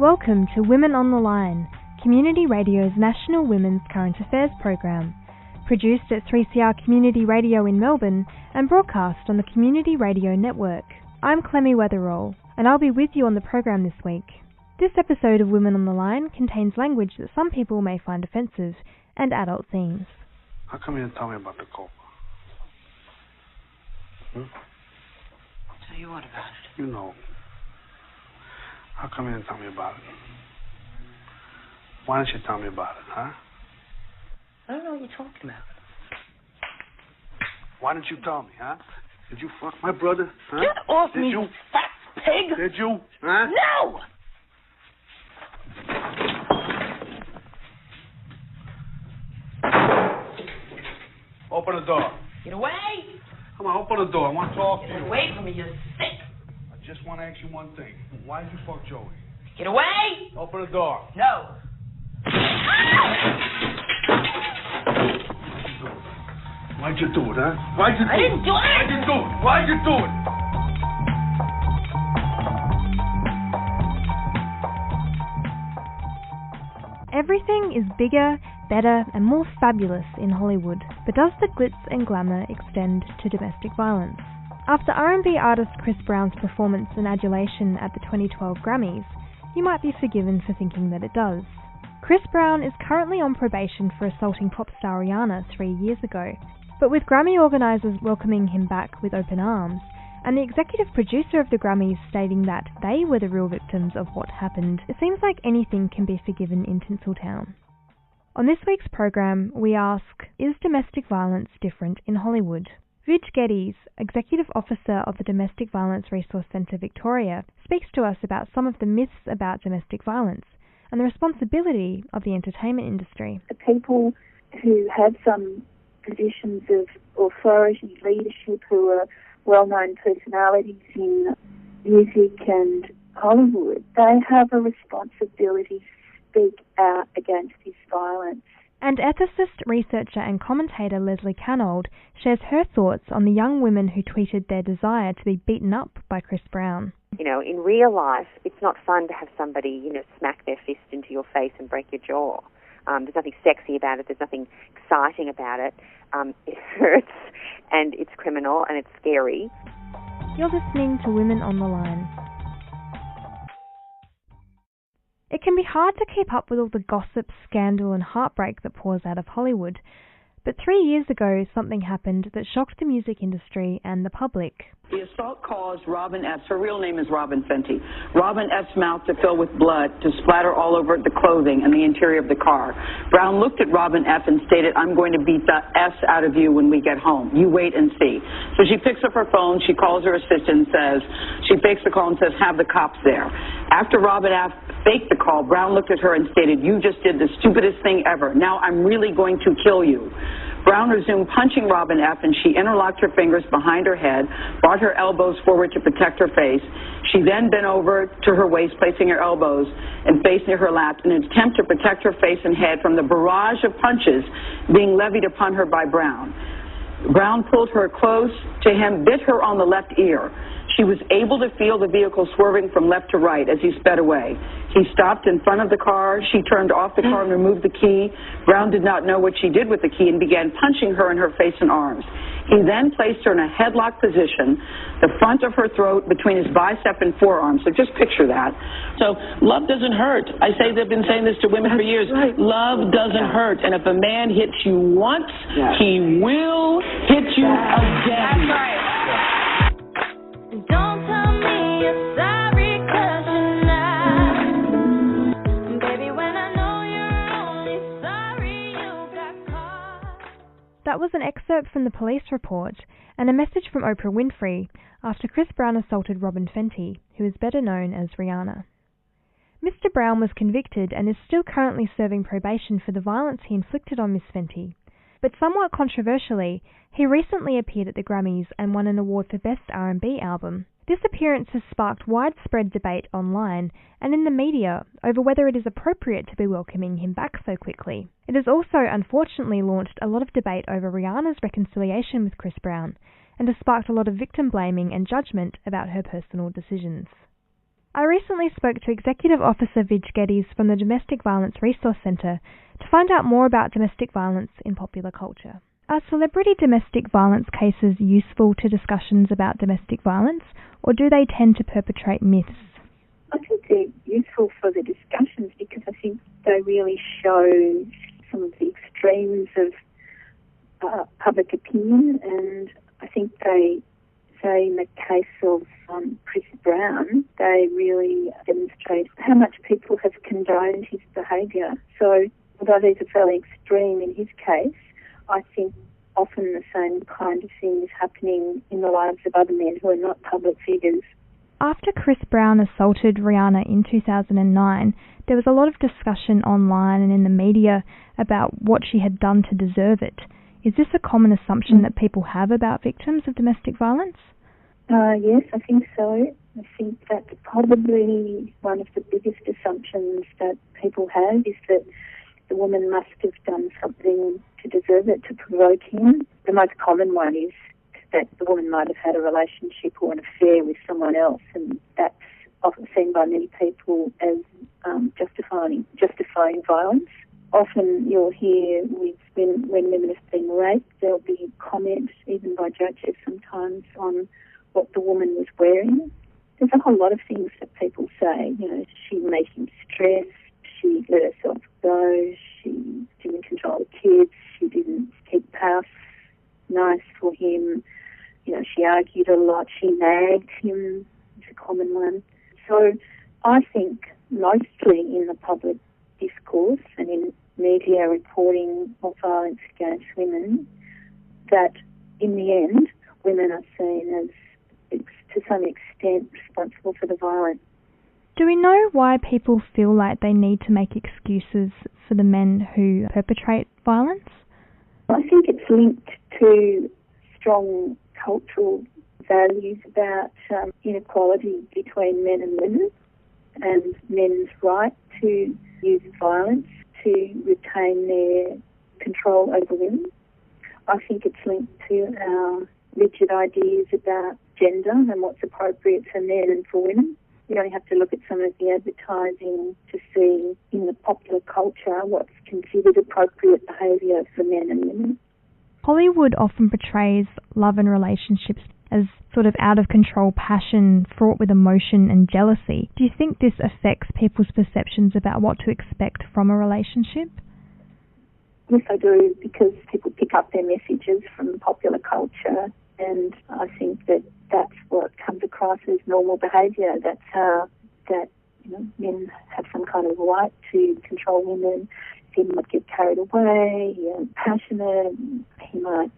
Welcome to Women on the Line, Community Radio's National Women's Current Affairs program, produced at 3CR Community Radio in Melbourne and broadcast on the Community Radio Network. I'm Clemmie Wetherall, and I'll be with you on the program this week. This episode of Women on the Line contains language that some people may find offensive and adult themes. How come you didn't tell me about the coke? Tell you what about it? You know. How come you didn't tell me about it? Why didn't you tell me about it, huh? I don't know what you're talking about. Why didn't you tell me, huh? Did you fuck my brother, huh? Get off me, you fat pig! Did you, huh? No! Open the door. Get away! Come on, open the door. I want to talk to you. Get away from me, you're sick! I just want to ask you one thing. Why did you fuck Joey? Get away! Open the door. No! Why'd you do it, huh? Why'd you do it? I didn't do it! Why'd you do it? Why'd you do it? Everything is bigger, better and more fabulous in Hollywood, but does the glitz and glamour extend to domestic violence? After R&B artist Chris Brown's performance and adulation at the 2012 Grammys, you might be forgiven for thinking that it does. Chris Brown is currently on probation for assaulting pop star Rihanna 3 years ago, but with Grammy organisers welcoming him back with open arms, and the executive producer of the Grammys stating that they were the real victims of what happened, it seems like anything can be forgiven in Tinseltown. On this week's program, we ask, is domestic violence different in Hollywood? Vij Geddes, Executive Officer of the Domestic Violence Resource Centre Victoria, speaks to us about some of the myths about domestic violence and the responsibility of the entertainment industry. The people who have some positions of authority, leadership, who are well-known personalities in music and Hollywood, they have a responsibility to speak out against this violence. And ethicist, researcher and commentator Leslie Canold shares her thoughts on the young women who tweeted their desire to be beaten up by Chris Brown. You know, in real life, it's not fun to have somebody, smack their fist into your face and break your jaw. There's nothing sexy about it. There's nothing exciting about it. It hurts, and it's criminal, and it's scary. You're listening to Women on the Line. It can be hard to keep up with all the gossip, scandal and heartbreak that pours out of Hollywood. But 3 years ago, something happened that shocked the music industry and the public. The assault caused Robin F's, her real name is Robin Fenty, Robin F's mouth to fill with blood, to splatter all over the clothing and the interior of the car. Brown looked at Robin F and stated, "I'm going to beat the S out of you when we get home. You wait and see." So she picks up her phone, she calls her assistant and says, she fakes the call and says, "Have the cops there." After Robin F faked the call, Brown looked at her and stated, "You just did the stupidest thing ever. Now I'm really going to kill you." Brown resumed punching Robin F, and she interlocked her fingers behind her head, brought her elbows forward to protect her face. She then bent over to her waist, placing her elbows and face near her lap in an attempt to protect her face and head from the barrage of punches being levied upon her by Brown. Brown pulled her close to him, bit her on the left ear. She was able to feel the vehicle swerving from left to right as he sped away. He stopped in front of the car. She turned off the car and removed the key. Brown did not know what she did with the key and began punching her in her face and arms. He then placed her in a headlock position, the front of her throat between his bicep and forearm. So just picture that. So love doesn't hurt. I say they've been saying this to women for years. Right. Love doesn't hurt. And if a man hits you once, he will hit you again. That's right. Don't tell me you're sorry 'cause you're not. Baby, when I know you're only sorry you got caught. That was an excerpt from the police report and a message from Oprah Winfrey after Chris Brown assaulted Robin Fenty, who is better known as Rihanna. Mr. Brown was convicted and is still currently serving probation for the violence he inflicted on Miss Fenty. But somewhat controversially, he recently appeared at the Grammys and won an award for Best R&B Album. This appearance has sparked widespread debate online and in the media over whether it is appropriate to be welcoming him back so quickly. It has also unfortunately launched a lot of debate over Rihanna's reconciliation with Chris Brown and has sparked a lot of victim blaming and judgment about her personal decisions. I recently spoke to Executive Officer Vij Geddes from the Domestic Violence Resource Centre to find out more about domestic violence in popular culture. Are celebrity domestic violence cases useful to discussions about domestic violence, or do they tend to perpetrate myths? I think they're useful for the discussions because I think they really show some of the extremes of public opinion, and I think they say in the case of Chris Brown, they really demonstrate how much people have condoned his behaviour. So although these are fairly extreme in his case, I think often the same kind of thing is happening in the lives of other men who are not public figures. After Chris Brown assaulted Rihanna in 2009, there was a lot of discussion online and in the media about what she had done to deserve it. Is this a common assumption that people have about victims of domestic violence? Yes, I think so. I think that's probably one of the biggest assumptions that people have, is that the woman must have done something to deserve it, to provoke him. The most common one is that the woman might have had a relationship or an affair with someone else, and that's often seen by many people as justifying violence. Often you'll hear when women have been raped, there'll be comments, even by judges sometimes, on what the woman was wearing. There's a whole lot of things that people say. She made him stressed, she let herself go, she didn't control the kids, she didn't keep house nice for him, she argued a lot, she nagged him, it's a common one. So I think mostly in the public discourse and in media reporting of violence against women, that in the end, women are seen as, to some extent, responsible for the violence. Do we know why people feel like they need to make excuses for the men who perpetrate violence? I think it's linked to strong cultural values about inequality between men and women, and men's right to use violence to retain their control over women. I think it's linked to our rigid ideas about gender and what's appropriate for men and for women. You only have to look at some of the advertising to see in the popular culture what's considered appropriate behaviour for men and women. Hollywood often portrays love and relationships as sort of out-of-control passion fraught with emotion and jealousy. Do you think this affects people's perceptions about what to expect from a relationship? Yes, I do, because people pick up their messages from popular culture, and I think that that's what comes across as normal behaviour. That's how men have some kind of right to control women. He might get carried away, passionate, he might,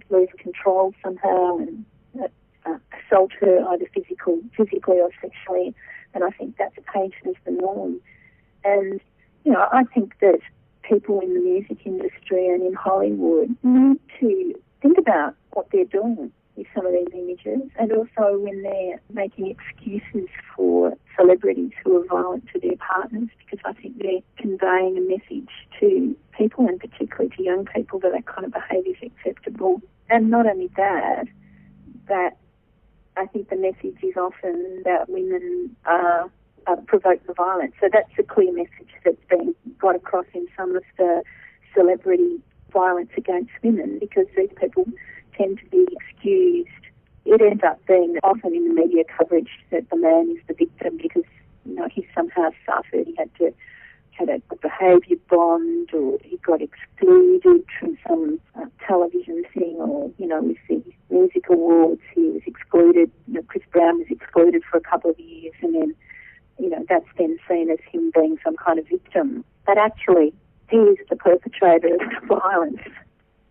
lose control somehow and assault her either physically or sexually. And I think that's painted as the norm. And, I think that people in the music industry and in Hollywood need to think about what they're doing with some of these images, and also when they're making excuses for celebrities who are violent to their partners, because I think they're conveying a message to people, and particularly to young people, that kind of behaviour is acceptable. And not only that I think the message is often that women provoke the violence. So that's a clear message that's been got across in some of the celebrity violence against women, because these people tend to be excused. It ends up being often in the media coverage that the man is the victim because, he somehow suffered, he had a behaviour bond, or he got excluded from some television thing, or, with the music awards, he was excluded, Chris Brown was excluded for a couple of years, and then, that's then seen as him being some kind of victim. But actually, he is the perpetrator of the violence.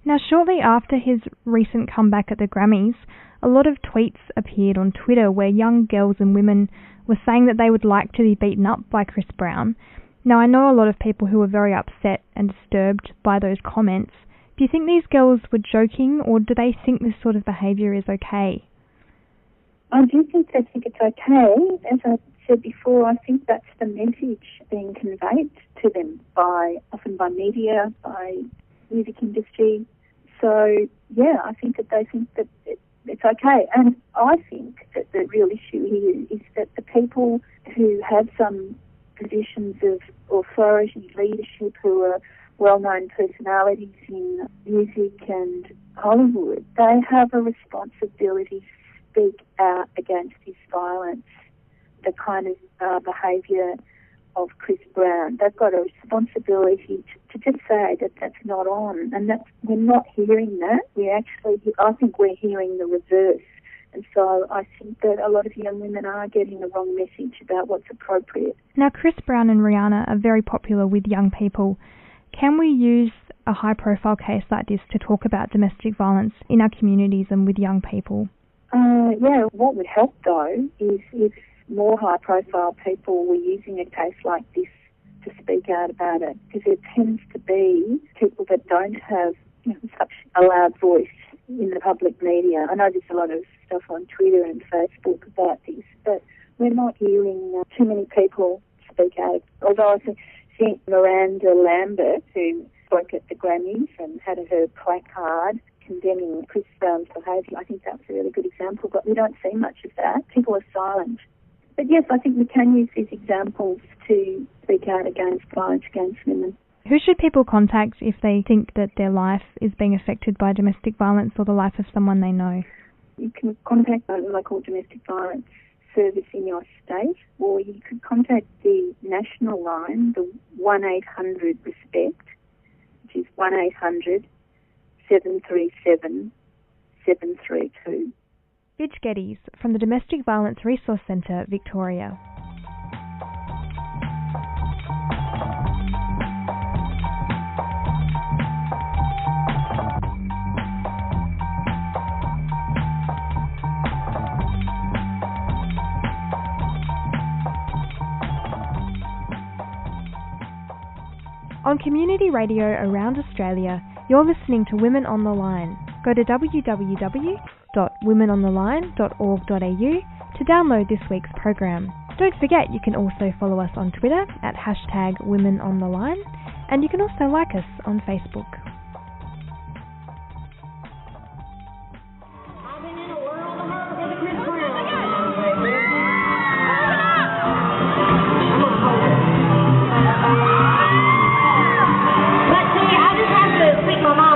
Now, shortly after his recent comeback at the Grammys, a lot of tweets appeared on Twitter where young girls and women were saying that they would like to be beaten up by Chris Brown. Now, I know a lot of people who were very upset and disturbed by those comments. Do you think these girls were joking, or do they think this sort of behaviour is okay? I do think they think it's okay. As I said before, I think that's the message being conveyed to them often by media, by music industry. So, yeah, I think that they think that it's okay. And I think that the real issue here is that the people who have some positions of authority, leadership, who are well-known personalities in music and Hollywood, they have a responsibility to speak out against this violence, the kind of behaviour of Chris Brown. They've got a responsibility to just say that that's not on, and that we're not hearing that. I think we're hearing the reverse. And so I think that a lot of young women are getting the wrong message about what's appropriate. Now, Chris Brown and Rihanna are very popular with young people. Can we use a high-profile case like this to talk about domestic violence in our communities and with young people? Yeah, what would help, though, is if more high-profile people were using a case like this to speak out about it, because it tends to be people that don't have such a loud voice in the public media. I know there's a lot of stuff on Twitter and Facebook about this, but we're not hearing too many people speak out. Although I think Miranda Lambert, who spoke at the Grammys and had her placard condemning Chris Brown's behaviour, I think that's a really good example, but we don't see much of that. People are silent. But yes, I think we can use these examples to speak out against violence against women. Who should people contact if they think that their life is being affected by domestic violence or the life of someone they know? You can contact the local domestic violence service in your state, or you could contact the national line, the 1-800-RESPECT, which is 1-800-737-732. Vidge Geddes from the Domestic Violence Resource Centre, Victoria. On community radio around Australia, you're listening to Women on the Line. Go to www.womenontheline.org.au to download this week's program. Don't forget you can also follow us on Twitter at #WomenOnTheLine, and you can also like us on Facebook.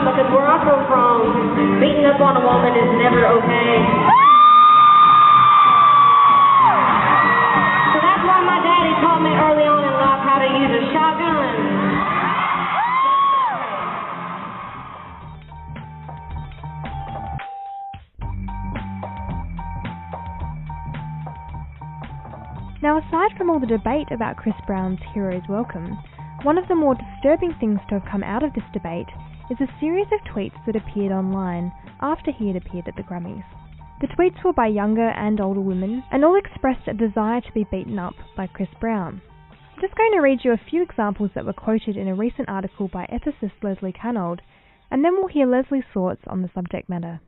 Because where I come from, beating up on a woman is never okay. So that's why my daddy taught me early on in life how to use a shotgun. Now, aside from all the debate about Chris Brown's Heroes Welcome, one of the more disturbing things to have come out of this debate is a series of tweets that appeared online after he had appeared at the Grammys. The tweets were by younger and older women, and all expressed a desire to be beaten up by Chris Brown. I'm just going to read you a few examples that were quoted in a recent article by ethicist Leslie Canold, and then we'll hear Leslie's thoughts on the subject matter.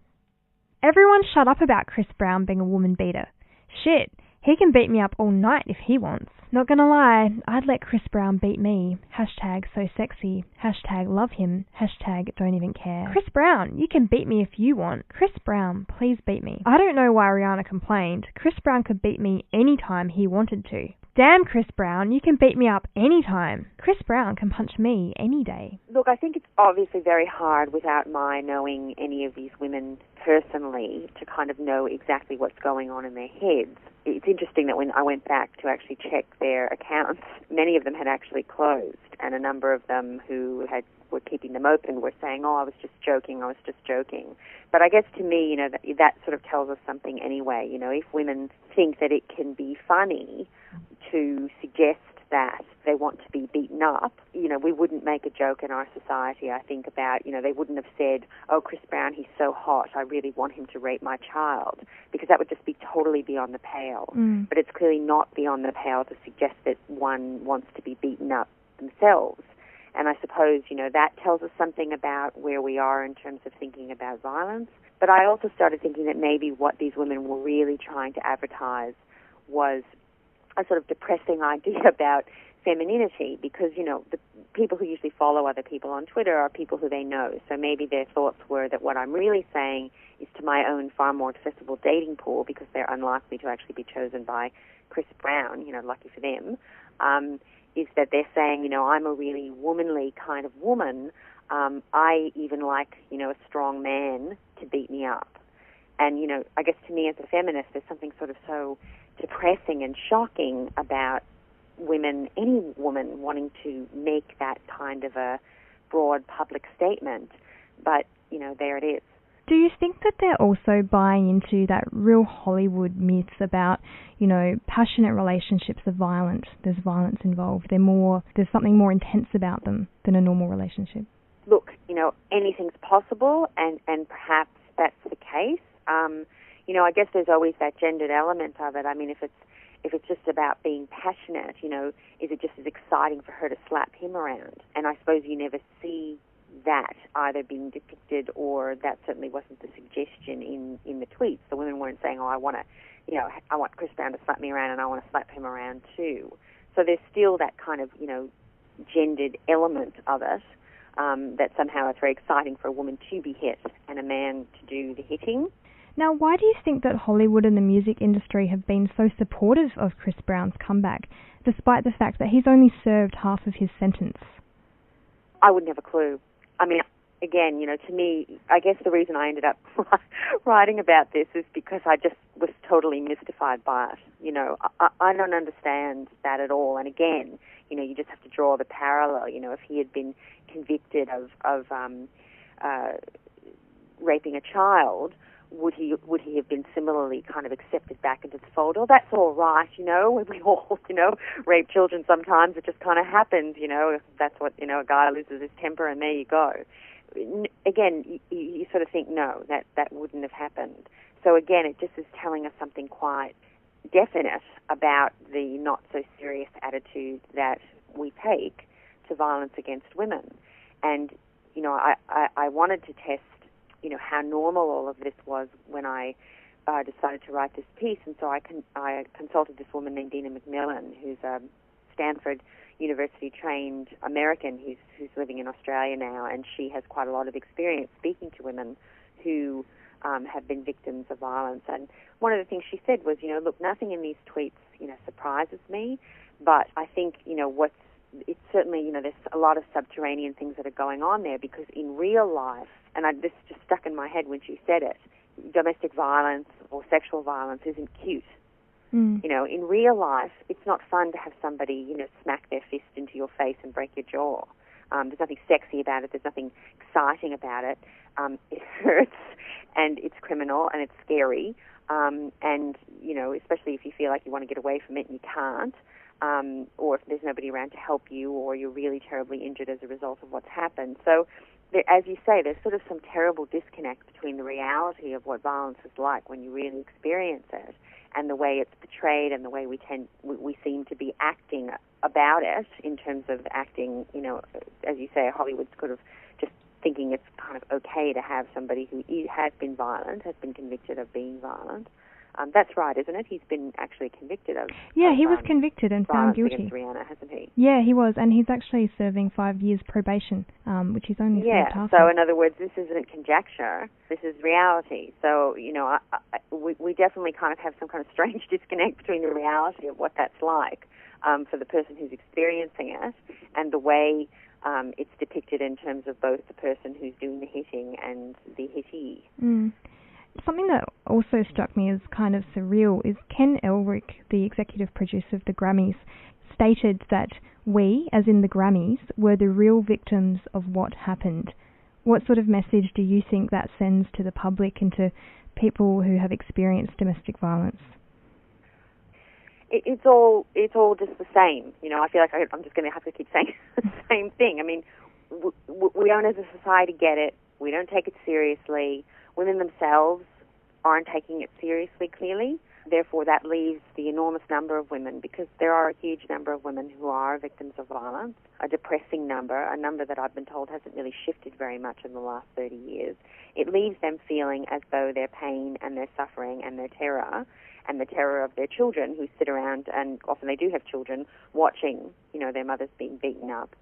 Everyone shut up about Chris Brown being a woman beater. Shit, he can beat me up all night if he wants. Not gonna lie, I'd let Chris Brown beat me. #SoSexy. #LoveHim. #Don't even care. Chris Brown, you can beat me if you want. Chris Brown, please beat me. I don't know why Rihanna complained. Chris Brown could beat me anytime he wanted to. Damn, Chris Brown, you can beat me up anytime. Chris Brown can punch me any day. Look, I think it's obviously very hard without my knowing any of these women personally to kind of know exactly what's going on in their heads. It's interesting that when I went back to actually check their accounts, many of them had actually closed, and a number of them who were keeping them open were saying, I was just joking. But I guess to me, that sort of tells us something anyway. If women think that it can be funny to suggest that they want to be beaten up, we wouldn't make a joke in our society, I think, about, they wouldn't have said, oh, Chris Brown, he's so hot, I really want him to rape my child, because that would just be totally beyond the pale. But it's clearly not beyond the pale to suggest that one wants to be beaten up themselves. And I suppose, that tells us something about where we are in terms of thinking about violence. But I also started thinking that maybe what these women were really trying to advertise was a sort of depressing idea about femininity, because, the people who usually follow other people on Twitter are people who they know. So maybe their thoughts were that what I'm really saying is to my own far more accessible dating pool, because they're unlikely to actually be chosen by Chris Brown, lucky for them, is that they're saying, I'm a really womanly kind of woman. I even like, a strong man to beat me up. And, I guess to me as a feminist, there's something sort of so depressing and shocking about women, any woman, wanting to make that kind of a broad public statement. But, there it is. Do you think that they're also buying into that real Hollywood myths about, passionate relationships are violent, there's violence involved, there's something more intense about them than a normal relationship? Look, anything's possible, and perhaps that's the case. I guess there's always that gendered element of it. I mean, if it's just about being passionate, is it just as exciting for her to slap him around? And I suppose you never see that either being depicted, or that certainly wasn't the suggestion in the tweets. The women weren't saying, I want Chris Brown to slap me around and I want to slap him around too. So there's still that kind of, gendered element of it, that somehow it's very exciting for a woman to be hit and a man to do the hitting. Now, why do you think that Hollywood and the music industry have been so supportive of Chris Brown's comeback, despite the fact that he's only served half of his sentence? I wouldn't have a clue. I mean, again, to me, I guess the reason I ended up writing about this is because I just was totally mystified by it. I don't understand that at all. And again, you just have to draw the parallel. If he had been convicted of raping a child, would he have been similarly kind of accepted back into the fold? Oh, that's all right, we all, rape children sometimes. It just kind of happens, that's what, a guy loses his temper and there you go. Again, you sort of think, no, that wouldn't have happened. So again, it just is telling us something quite definite about the not-so-serious attitude that we take to violence against women. And, I wanted to test how normal all of this was when I decided to write this piece. And so I consulted this woman named Dina McMillan, who's a Stanford University-trained American who's living in Australia now, and she has quite a lot of experience speaking to women who have been victims of violence. And one of the things she said was, look, nothing in these tweets, surprises me, but I think, it's certainly, there's a lot of subterranean things that are going on there, because in real life, and this just stuck in my head when she said it, domestic violence or sexual violence isn't cute. In real life, it's not fun to have somebody, smack their fist into your face and break your jaw. There's nothing sexy about it. There's nothing exciting about it. It hurts, and it's criminal, and it's scary. And, especially if you feel like you want to get away from it and you can't, or if there's nobody around to help you, or you're really terribly injured as a result of what's happened. So, as you say, there's sort of some terrible disconnect between the reality of what violence is like when you really experience it, and the way it's portrayed, and the way we seem to be acting about it, in terms of acting, as you say, Hollywood's sort of just thinking it's kind of okay to have somebody who has been violent, has been convicted of being violent. That's right, isn't it? He's been actually convicted of. Yeah, he was convicted and found guilty. Against Rihanna, hasn't he? Yeah, he was, and he's actually serving 5 years probation, which he's only served half. So in other words, this isn't conjecture. This is reality. So we definitely kind of have some kind of strange disconnect between the reality of what that's like for the person who's experiencing it, and the way it's depicted in terms of both the person who's doing the hitting and the hittee. Something that also struck me as kind of surreal is Ken Elrick, the executive producer of the Grammys, stated that we, as in the Grammys, were the real victims of what happened. What sort of message do you think that sends to the public and to people who have experienced domestic violence? It's all just the same. I feel like I'm just going to have to keep saying the same thing. I mean, we don't as a society get it. We don't take it seriously. Women themselves aren't taking it seriously, clearly. Therefore, that leaves the enormous number of women, because there are a huge number of women who are victims of violence, a depressing number, a number that I've been told hasn't really shifted very much in the last 30 years. It leaves them feeling as though their pain and their suffering and their terror and the terror of their children who sit around, and often they do have children, watching, their mothers being beaten up,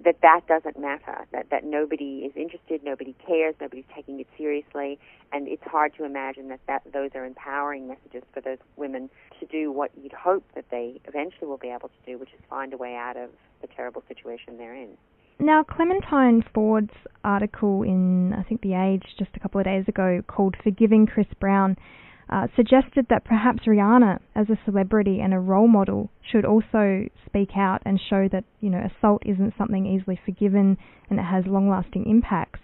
that doesn't matter, that nobody is interested, nobody cares, nobody's taking it seriously, and it's hard to imagine that those are empowering messages for those women to do what you'd hope that they eventually will be able to do, which is find a way out of the terrible situation they're in. Now, Clementine Ford's article in, I think, The Age just a couple of days ago called Forgiving Chris Brown suggested that perhaps Rihanna, as a celebrity and a role model, should also speak out and show that, assault isn't something easily forgiven and it has long-lasting impacts,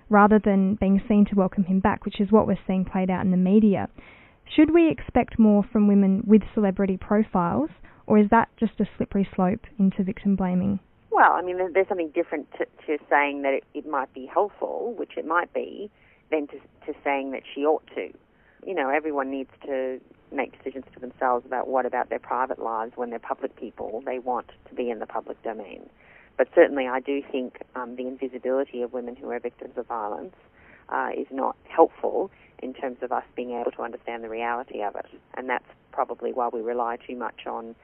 rather than being seen to welcome him back, which is what we're seeing played out in the media. Should we expect more from women with celebrity profiles, or is that just a slippery slope into victim blaming? Well, I mean, there's something different to saying that it might be helpful, which it might be, than to saying that she ought to. Everyone needs to make decisions for themselves about their private lives. When they're public people, they want to be in the public domain. But certainly I do think the invisibility of women who are victims of violence is not helpful in terms of us being able to understand the reality of it. And that's probably why we rely too much on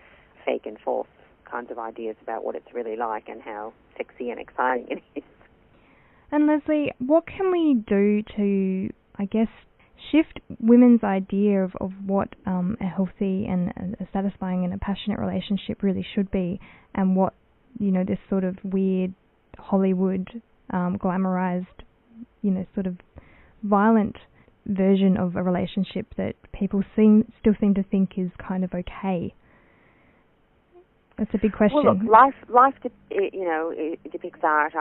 fake and false kinds of ideas about what it's really like and how sexy and exciting it is. And Leslie, what can we do to, shift women's idea of what a healthy and a satisfying and a passionate relationship really should be, and what, this sort of weird Hollywood glamorized, sort of violent version of a relationship that people still seem to think is kind of okay? That's a big question. Well, look, life it depicts art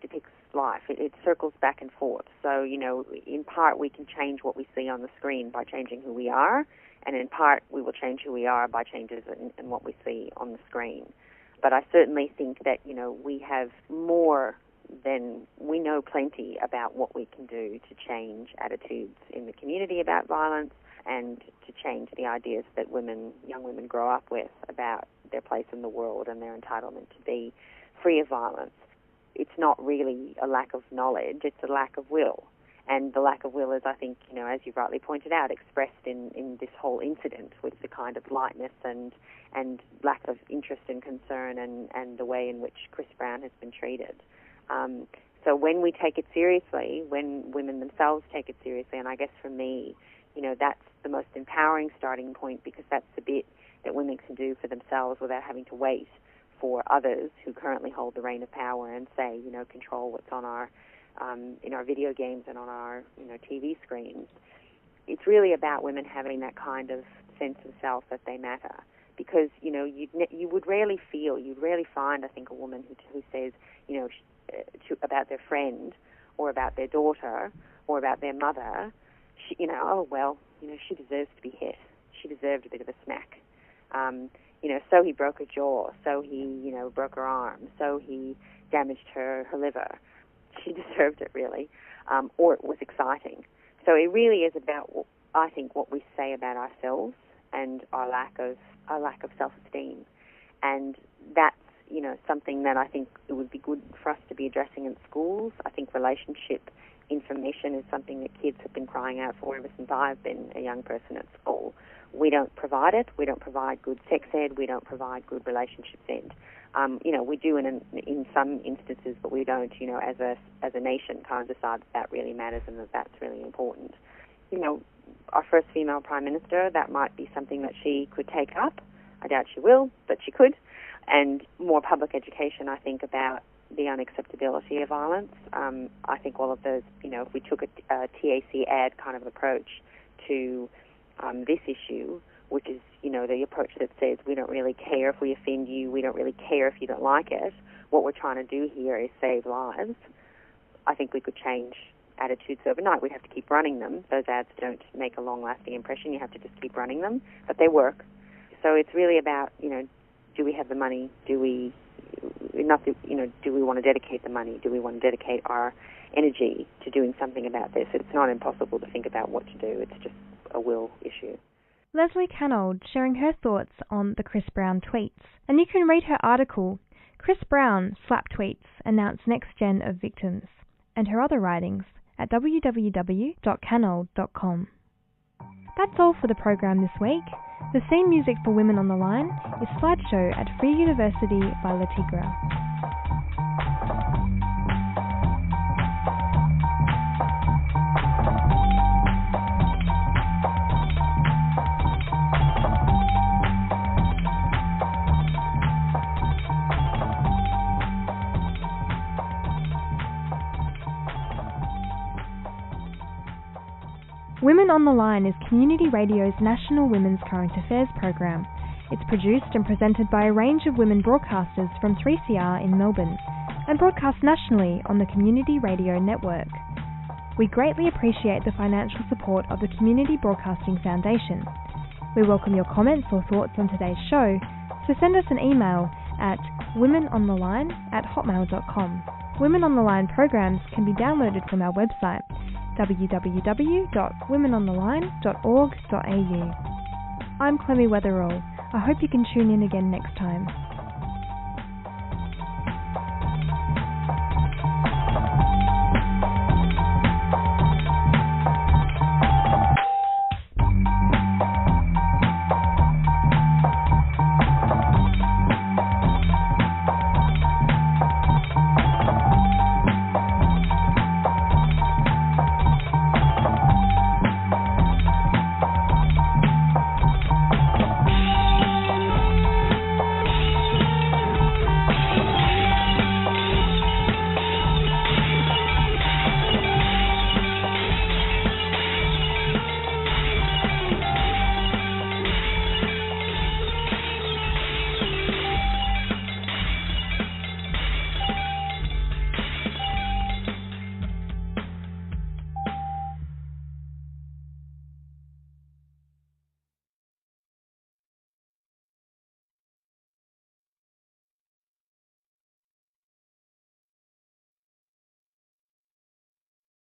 depicts life. It circles back and forth. So, in part we can change what we see on the screen by changing who we are, and in part we will change who we are by changes in what we see on the screen. But I certainly think that, we have more than, we know plenty about what we can do to change attitudes in the community about violence and to change the ideas that young women grow up with about their place in the world and their entitlement to be free of violence. It's not really a lack of knowledge, it's a lack of will. And the lack of will is, I think, as you rightly pointed out, expressed in this whole incident with the kind of lightness and lack of interest and concern and the way in which Chris Brown has been treated. So when we take it seriously, when women themselves take it seriously, and I guess for me, that's the most empowering starting point, because that's the bit that women can do for themselves without having to wait for others who currently hold the reign of power and say, control what's on our in our video games and on our TV screens. It's really about women having that kind of sense of self that they matter, because you would rarely find, I think, a woman who says about their friend or about their daughter or about their mother, she deserves to be hit. She deserved a bit of a smack. So he broke her jaw, so he, broke her arm, so he damaged her liver. She deserved it, really, or it was exciting. So it really is about, I think, what we say about ourselves and our lack of self-esteem, and that's something that I think it would be good for us to be addressing in schools. I think relationship information is something that kids have been crying out for ever since I've been a young person at school. We don't provide it. We don't provide good sex ed. We don't provide good relationships ed. We do in some instances, but we don't, as a nation, kind of decide that really matters and that's really important. Our first female prime minister, that might be something that she could take up. I doubt she will, but she could. And more public education, I think, about the unacceptability of violence. I think all of those, if we took a TAC ad kind of approach to this issue, which is, the approach that says we don't really care if we offend you, we don't really care if you don't like it. What we're trying to do here is save lives. I think we could change attitudes overnight. We'd have to keep running them. Those ads don't make a long-lasting impression. You have to just keep running them, but they work. So it's really about, do we have the money? Do we want to dedicate the money? Do we want to dedicate our energy to doing something about this? It's not impossible to think about what to do. It's just a will issue. Leslie Canold sharing her thoughts on the Chris Brown tweets. And you can read her article, Chris Brown Slap Tweets Announce Next Gen of Victims, and her other writings at www.canold.com. That's all for the program this week. The theme music for Women on the Line is Slideshow at Free University by La Tigra. Women on the Line is Community Radio's national women's current affairs program. It's produced and presented by a range of women broadcasters from 3CR in Melbourne and broadcast nationally on the Community Radio Network. We greatly appreciate the financial support of the Community Broadcasting Foundation. We welcome your comments or thoughts on today's show, so send us an email at womenontheline@hotmail.com. Women on the Line programs can be downloaded from our website www.womenontheline.org.au. I'm Clemmie Wetherall. I hope you can tune in again next time.